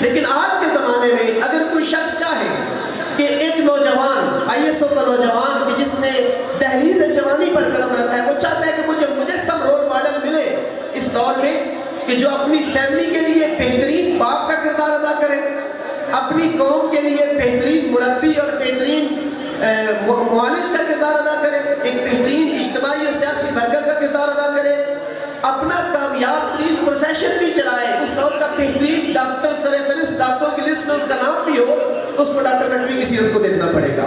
لیکن آج کے زمانے میں اگر کوئی شخص چاہے کہ ایک نوجوان ISO کا نوجوان کہ جس نے دہلیز جوانی پر قدم رکھا ہے، وہ چاہتا ہے کہ مجھے سب رول ماڈل ملے اس دور میں کہ جو اپنی فیملی کے لیے بہترین باپ کا کردار ادا کرے، اپنی قوم کے لیے بہترین مربی اور بہترین معالج کا کردار ادا کرے، ایک بہترین اجتماعی اور سیاسی مرکز کا کردار ادا کرے، اپنا کامیاب ترین پروفیشن بھی چلائے. اس دور کا بہترین ڈاکٹر سر فہرست ڈاکٹروں کی لسٹ میں اس کا نام بھی ہو تو اس کو ڈاکٹر نقوی کی سیرت کو دیکھنا پڑے گا.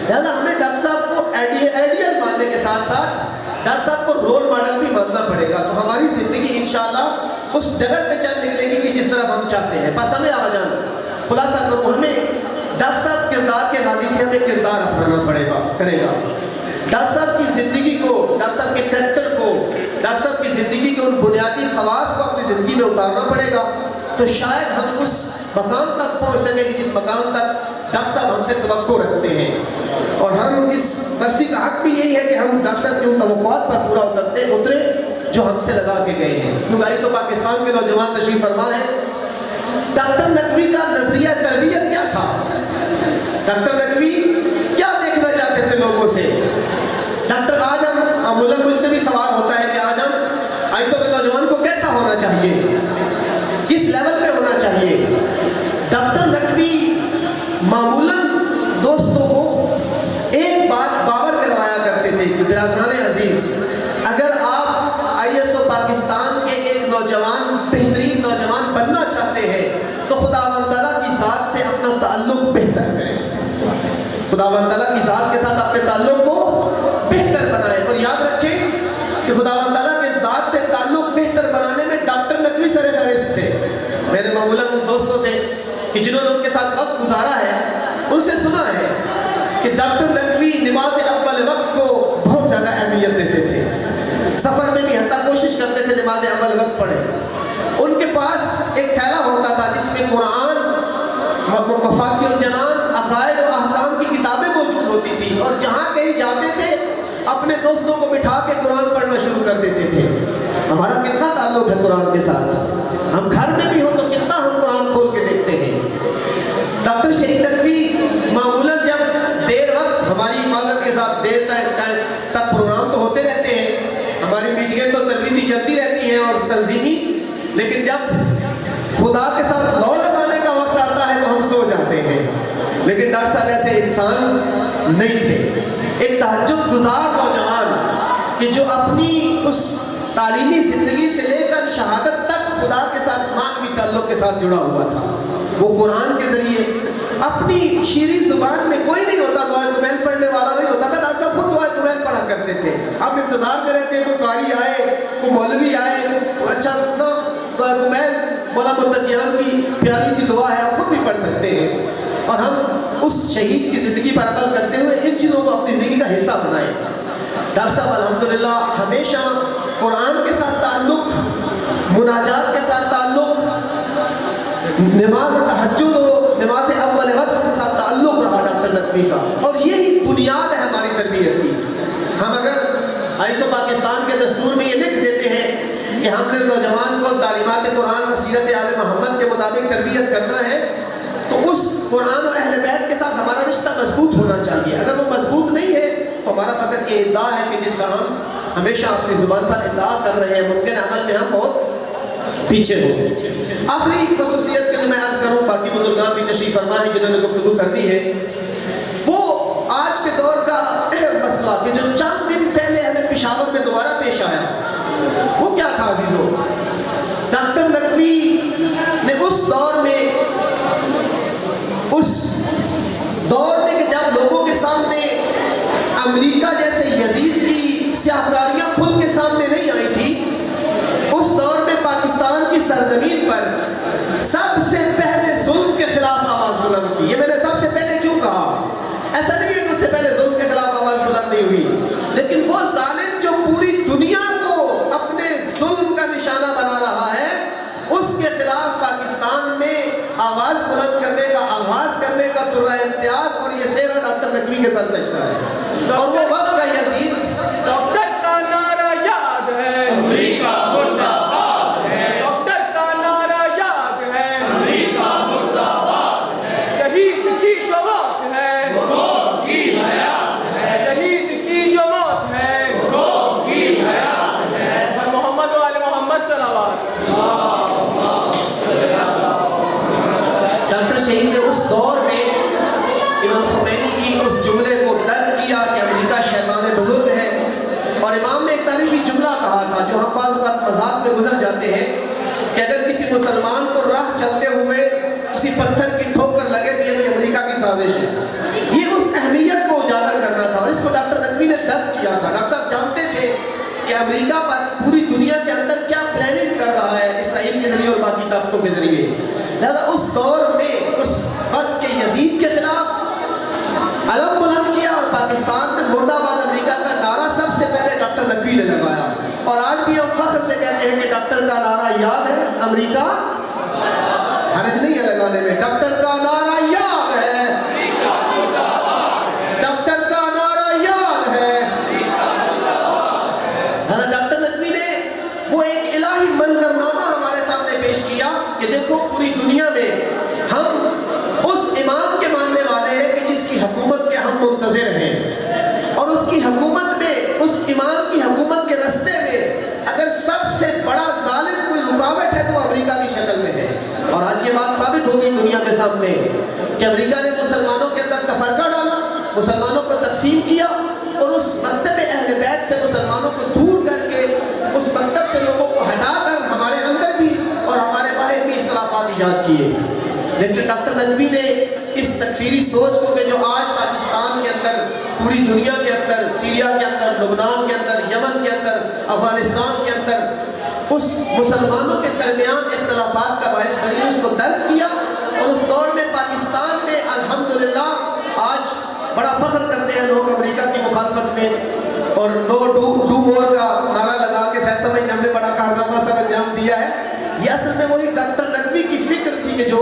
لہٰذا ہمیں ڈاکٹر صاحب کو آئیڈیل ماننے کے ساتھ ساتھ ڈاکٹر صاحب کو رول ماڈل بھی ماننا پڑے گا. تو ہماری زندگی انشاءاللہ اس ڈگر پہ چل نکلے گی کہ جس طرف ہم چاہتے ہیں. بس ہمیں آجان خلاصہ کروں، ہمیں ڈاکٹر صاحب کردار کے غازی تھے، ہمیں کردار اپنانا کرے گا. ڈاکٹر صاحب کی زندگی کو، ڈاکٹر صاحب کے کریکٹر کو، ڈاکٹر صاحب کی زندگی کے ان بنیادی خواص کو اپنی زندگی میں اتارنا پڑے گا. تو شاید ہم اس مقام تک پہنچ سکیں کہ جس مقام تک ڈاکٹر صاحب ہم سے توقع رکھتے ہیں. اور ہم اس برسی کا حق بھی یہی ہے کہ ہم ڈاکٹر صاحب کی ان توقعات پر پورا اترے جو ہم سے لگا کے گئے ہیں. کیونکہ ISO پاکستان کے نوجوان تشریف فرما ہے. ڈاکٹر نقوی کا نظریہ تربیت کیا تھا؟ ڈاکٹر نقوی کیا دیکھنا چاہتے تھے لوگوں سے؟ ڈاکٹر آج ہم معمولاً مجھ سے بھی سوال ہوتا ہے کہ آج ہم ISO کے نوجوان کو کیسا ہونا چاہیے، کس لیول پہ ہونا چاہیے؟ ڈاکٹر نقوی معمولاً دوستوں کو ایک بات باور کروایا کرتے تھے کہ برادران عزیز، اگر آپ ISO پاکستان کے ایک نوجوان، بہترین نوجوان بننا چاہتے ہیں تو خداوند تعالیٰ کی ذات سے اپنا تعلق بہتر کریں. خداوند تعالیٰ کی ذات کے ساتھ اپنے تعلق کو بہتر بنائیں. اور یاد رکھیں کہ خداوند تعالیٰ کے ذات سے تعلق بہتر بنانے میں ڈاکٹر نقوی سر فہرست تھے. میں نے معمولاً ان دوستوں سے کہ جنہوں نے ان کے ساتھ وقت گزارا ہے ان سے سنا ہے کہ ڈاکٹر نقوی نماز اول وقت کو بہت زیادہ اہمیت دیتے تھے. سفر میں بھی حتیٰ کوشش کرتے تھے نماز اول وقت پڑھیں. ان کے پاس ایک تھیلا ہوتا تھا جس میں قرآن، مفاتیح الجنان، عقائد و احکام کی کتابیں موجود ہوتی تھی. اور جہاں کہیں جاتے تھے اپنے دوستوں کو بٹھا کے قرآن پڑھنا شروع کر دیتے تھے. ہمارا کتنا تعلق ہے قرآن کے ساتھ؟ ہم گھر میں بھی ہو تو کتنا ہم قرآن کھول کے دیکھتے ہیں. ڈاکٹر شہید نقوی معمولاً جب دیر وقت، ہماری معذرت کے ساتھ دیر تک پروگرام تو ہوتے رہتے ہیں، ہماری میٹنگیں تو تربیتی چلتی رہتی ہیں اور تنظیمی، لیکن جب خدا کے ساتھ لو لگانے کا وقت آتا ہے تو ہم سو جاتے ہیں. لیکن ڈاکٹر صاحب ایسے انسان نہیں تھے. ایک تہجد گزار نوجوان کہ جو اپنی اس تعلیمی زندگی سے لے کر شہادت تک خدا کے ساتھ مانوی تعلق کے ساتھ جڑا ہوا تھا. وہ قرآن کے ذریعے اپنی شیریں زبان میں، کوئی نہیں ہوتا دعائے کمیل پڑھنے والا نہیں ہوتا تھا، ڈاکٹر صاحب خود دعائے کمیل پڑھا کرتے تھے. آپ انتظار میں رہتے ہیں کوئی قاری آئے، کوئی مولوی آئے، اچھا اتنا دعائے کمیل مولا متقیان کی پیاری سی دعا ہے، آپ خود بھی پڑھ سکتے ہیں. اور ہم اس شہید کی زندگی پر عمل کرتے ہوئے ان چیزوں کو اپنی زندگی کا حصہ بنائیں. ڈاکٹر صاحب الحمدللہ ہمیشہ قرآن کے ساتھ تعلق، مناجات کے ساتھ تعلق، نماز تہجد و نماز اول وقت کے ساتھ تعلق رہا ڈاکٹر نقوی کا. اور یہی بنیاد ہے ہماری تربیت کی. ہم اگر ISO پاکستان کے دستور میں یہ لکھ دیتے ہیں کہ ہم نے نوجوان کو تعلیمات قرآن و سیرت آل محمد کے مطابق تربیت کرنا ہے تو اس قرآن اور اہل بیت کے ساتھ ہمارا رشتہ مضبوط ہونا چاہیے. اگر وہ مضبوط نہیں ہے تو ہمارا فقط یہ ادعا ہے کہ جس کا ہم ہمیشہ اپنی زبان پر ادعا کر رہے ہیں، ممکن عمل میں ہم بہت پیچھے ہوں. آخری خصوصیت کے جو میں عرض کروں، باقی بزرگان بھی تشریف فرما ہے جنہوں نے گفتگو کرنی ہے، وہ آج کے دور کا اہم مسئلہ کہ جو چند دن پہلے ہمیں پشاور میں دوبارہ پیش آیا، وہ کیا تھا عزیزو؟ ڈاکٹر نقوی نے اس دور میں کہ جب لوگوں کے سامنے امریکہ جیسے یزید کی سیاہکاریاں کھل کے سامنے نہیں آئی تھی، اس دور میں پاکستان کی سرزمین پر سب سے پہلے ظلم کے خلاف آواز بلند کی. یہ میں نے سب سے پہلے کیوں کہا؟ ایسا نہیں ہے کہ اس سے پہلے ظلم کے خلاف آواز بلند نہیں ہوئی، لیکن وہ ظالم جو پوری دنیا کو اپنے ظلم کا نشانہ بنا رہا ہے، اس کے خلاف پاکستان میں آواز بلند کرنے کا، آغاز کرنے کا درہ امتیاز اور یہ سیرا ڈاکٹر نقوی کے ساتھ لگتا ہے. اور وہ وقت کا یزید، ڈاکٹر کا نعرہ یاد ہے، امریکہ مردہ باد ہے، ڈاکٹر اس دور میں امام خمینی کی اس جملے کو درک کیا کہ امریکہ شیطان بزرگ ہے، اور امام نے ایک تاریخی جملہ کہا تھا جو ہم بعض اوقات مذاق میں گزر جاتے ہیں کہ اگر کسی مسلمان کو راہ چلتے ہوئے کسی پتھر کی ٹھوکر لگے تو یہ بھی امریکہ کی سازش ہے۔ یہ اس اہمیت کو اجاگر کرنا تھا، اور اس کو ڈاکٹر نقوی نے درک کیا تھا۔ ڈاکٹر صاحب جانتے تھے کہ امریکہ پر پوری دنیا کے اندر کیا پلاننگ کر رہا ہے اسرائیل کے ذریعے اور باقی طاقتوں کے ذریعے، لہذا اس دور میں اس وقت کے یزید کے خلاف علم بلند کیا، اور پاکستان میں مرد آباد امریکہ کا نعرہ سب سے پہلے ڈاکٹر نقوی نے لگایا۔ اور آج بھی ہم فخر سے کہتے ہیں کہ ڈاکٹر کا نعرہ یاد ہے، امریکہ حرج نہیں ہے لگانے میں، ڈاکٹر کا نعرہ یاد ہے، ڈاکٹر کا نعرہ یاد ہے۔ ڈاکٹر نقوی نے وہ ایک الہی منظرنامہ ہمارے سامنے پیش کیا کہ دیکھو پوری دنیا میں ہم اس امام کے ماننے والے ہیں کہ جس کی حکومت کے ہم منتظر ہیں، اور اس کی حکومت میں، اس امام کی حکومت کے رستے میں اگر سب سے بڑا ظالم کوئی رکاوٹ ہے تو وہ امریکہ کی شکل میں ہے۔ اور آج یہ بات ثابت ہو گئی دنیا کے سامنے کہ امریکہ نے مسلمانوں کے اندر تفرقہ ڈالا، مسلمانوں کو تقسیم کیا، اور اس مکتب اہل بیت سے مسلمانوں کو دور کر کے، اس مکتب سے لوگوں کو ہٹا کر ہمارے اندر بھی اور ہمارے باہر بھی اختلافات ایجاد کیے۔ لیکن ڈاکٹر نقوی نے اس تکفیری سوچ کو کہ جو آج پاکستان کے اندر، پوری دنیا کے اندر، سیریا کے اندر، لبنان کے اندر، یمن کے اندر، افغانستان کے اندر اس مسلمانوں کے درمیان اختلافات کا باعث بنی، اس کو درک کیا، اور اس دور میں پاکستان میں الحمدللہ آج بڑا فخر کرتے ہیں لوگ امریکہ کی مخالفت میں، اور نو ڈو مور کا نعرہ لگا کے سید سمجھ ہم نے بڑا کارنامہ سر انجام دیا ہے۔ یہ اصل میں وہی ڈاکٹر نقوی کی فکر تھی کہ جو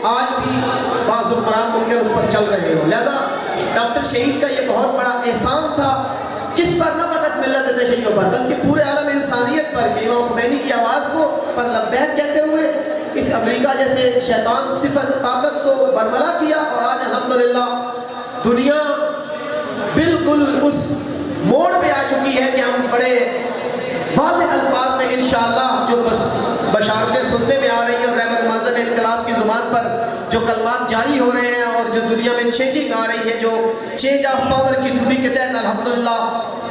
آج بھی بعض حکمران ممکن اس پر چل رہے ہو۔ لہذا ڈاکٹر شہید کا یہ بہت بڑا احسان تھا، کس پر؟ نہ فقط ملت تشیع پر بلکہ پورے عالم انسانیت پر، کہ امام خمینی کی آواز کو پر لبیک کہتے ہوئے اس امریکہ جیسے شیطان صفت طاقت کو برملا کیا، اور آج الحمدللہ دنیا بالکل اس موڑ پہ آ چکی ہے کہ ہم بڑے واضح الفاظ میں انشاءاللہ جو بشارتیں سننے میں آ رہی ہیں، اور رہبر معظم انقلاب کی زبان پر جو کلمات جاری ہو رہے ہیں، اور جو دنیا میں چینجنگ آ رہی ہے، جو چینج آف پاور کی دھوری کے تحت الحمدللہ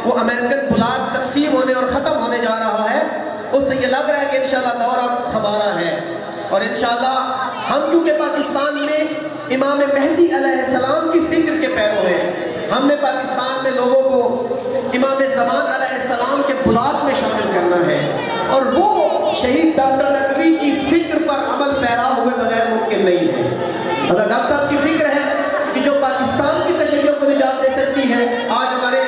وہ امریکن بلاک تقسیم ہونے اور ختم ہونے جا رہا ہے، اس سے یہ لگ رہا ہے کہ انشاءاللہ دور اب ہمارا ہے۔ اور انشاءاللہ ہم کیونکہ پاکستان میں امام مہدی علیہ السلام کی فکر کے پیرو ہیں، ہم نے پاکستان میں لوگوں کو امام زمان علیہ السلام کے بلاک میں شامل کرنا ہے، اور وہ شہید ڈاکٹر نقوی کی فکر پر عمل پیرا ہوئے بغیر ممکن نہیں ہے۔ اگر ڈاکٹر صاحب کی فکر ہے کہ جو پاکستان کی تشیع کو نجات دے سکتی ہے، آج ہمارے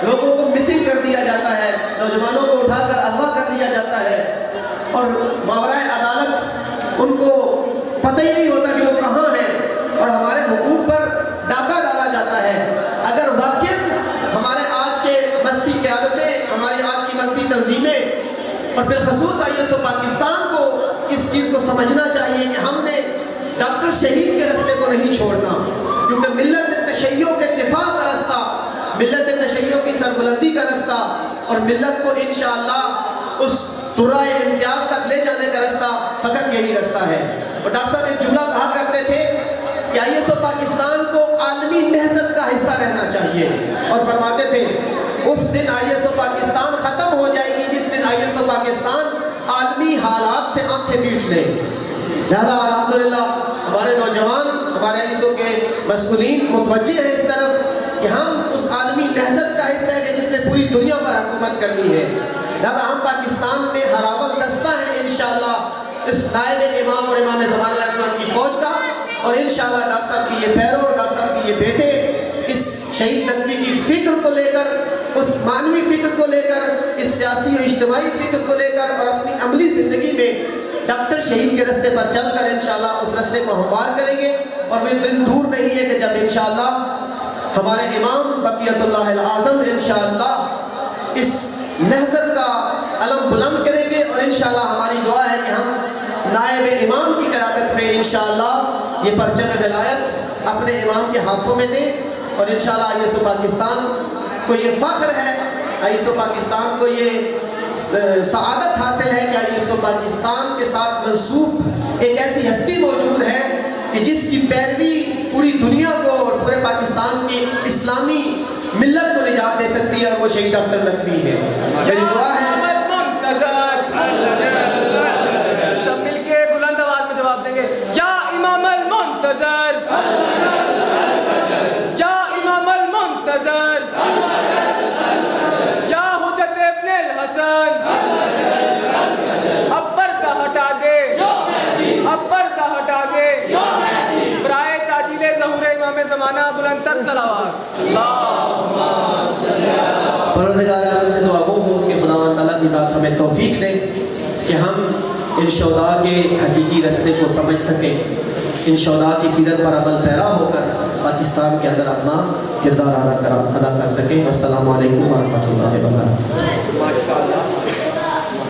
لوگوں کو مسنگ کر دیا جاتا ہے، نوجوانوں کو اٹھا کر اغوا کر لیا جاتا ہے، اور ماورائے عدالت ان کو پتہ ہی نہیں ہوتا کہ وہ کہاں ہیں، اور ہمارے حقوق پر ڈاکہ ڈالا جاتا ہے۔ اگر واقعی ہمارے آج کے مذہبی قیادتیں، ہماری آج کی مذہبی تنظیمیں، اور بالخصوص ISO پاکستان کو اس چیز کو سمجھنا چاہیے کہ ہم نے ڈاکٹر شہید کے رستے کو نہیں چھوڑنا، کیونکہ ملت تشیع کے دفاع کا رستہ، ملت تشیع کی سربلندی کا رستہ، اور ملت کو انشاءاللہ اس درائے امتیاز تک لے جانے کا رستہ فقط یہی رستہ ہے۔ اور ڈاکٹر صاحب ایک جملہ کہا کرتے تھے کہ ISO پاکستان کو عالمی نہضت کا حصہ رہنا چاہیے، اور فرماتے تھے اس دن ISO پاکستان ختم ہو جائے گی جس دن ISO پاکستان عالمی حالات سے آنکھیں میٹ لے۔ لہذا الحمدللہ ہمارے نوجوان، ہمارے ISO کے مسئولین متوجہ ہیں اس طرف کہ ہم اس عالمی نہضت کا حصہ ہے کہ جس نے پوری دنیا پر حکومت کرنی ہے۔ لہذا ہم پاکستان میں ہراول دستہ ہیں انشاءاللہ اس نائب امام اور امام زمان علیہ السلام کی فوج کا، اور انشاءاللہ ڈاکٹر صاحب کی یہ پیرو، ڈاکٹر صاحب کی یہ بیٹے اس شہید نقوی کی فکر کو لے کر، اس معنوی فکر کو لے کر، اس سیاسی و اجتماعی فکر کو لے کر، اور اپنی عملی زندگی میں ڈاکٹر شہید کے رستے پر چل کر انشاءاللہ اس رستے کو ہموار کریں گے۔ اور وہ دن دور نہیں ہے کہ جب انشاءاللہ ہمارے امام بقیت اللہ العظم انشاءاللہ اس نہضت کا علم بلند کریں گے، اور انشاءاللہ ہماری دعا ہے کہ ہم نائب امام کی قیادت میں انشاءاللہ یہ پرچم ولایت اپنے امام کے ہاتھوں میں دیں، اور انشاءاللہ ISO پاکستان کو یہ فخر ہے، ISO پاکستان کو یہ سعادت حاصل ہے کہ ISO پاکستان کے ساتھ منسوب ایک ایسی ہستی موجود ہے کہ جس کی پیروی پوری دنیا کو اور پورے پاکستان کی اسلامی ملت کو نجات دے سکتی ہے، اور وہ شہید ڈاکٹر نقوی ہے۔ میری دعا ہے سب مل کے بلند آواز میں جواب دیں گے، یا امام المنتظر، یا امام المنتظر، یا حجت ابن الحسن، اب پردہ ہٹا دے، اب پردہ ہٹا دے، برائے تعجیل ظہور امام زمانہ بلند تر صلوات۔ پروردگار عالم سے دعا گو ہوں کہ خداوند تعالیٰ کی ذات ہمیں توفیق دے کہ ہم ان شہداء کے حقیقی رستے کو سمجھ سکیں، ان شہداء کی سیرت پر عمل پیرا ہو کر پاکستان کے اندر اپنا کردار ادا کر سکیں۔ السلام علیکم ورحمۃ اللہ وبرکاتہ۔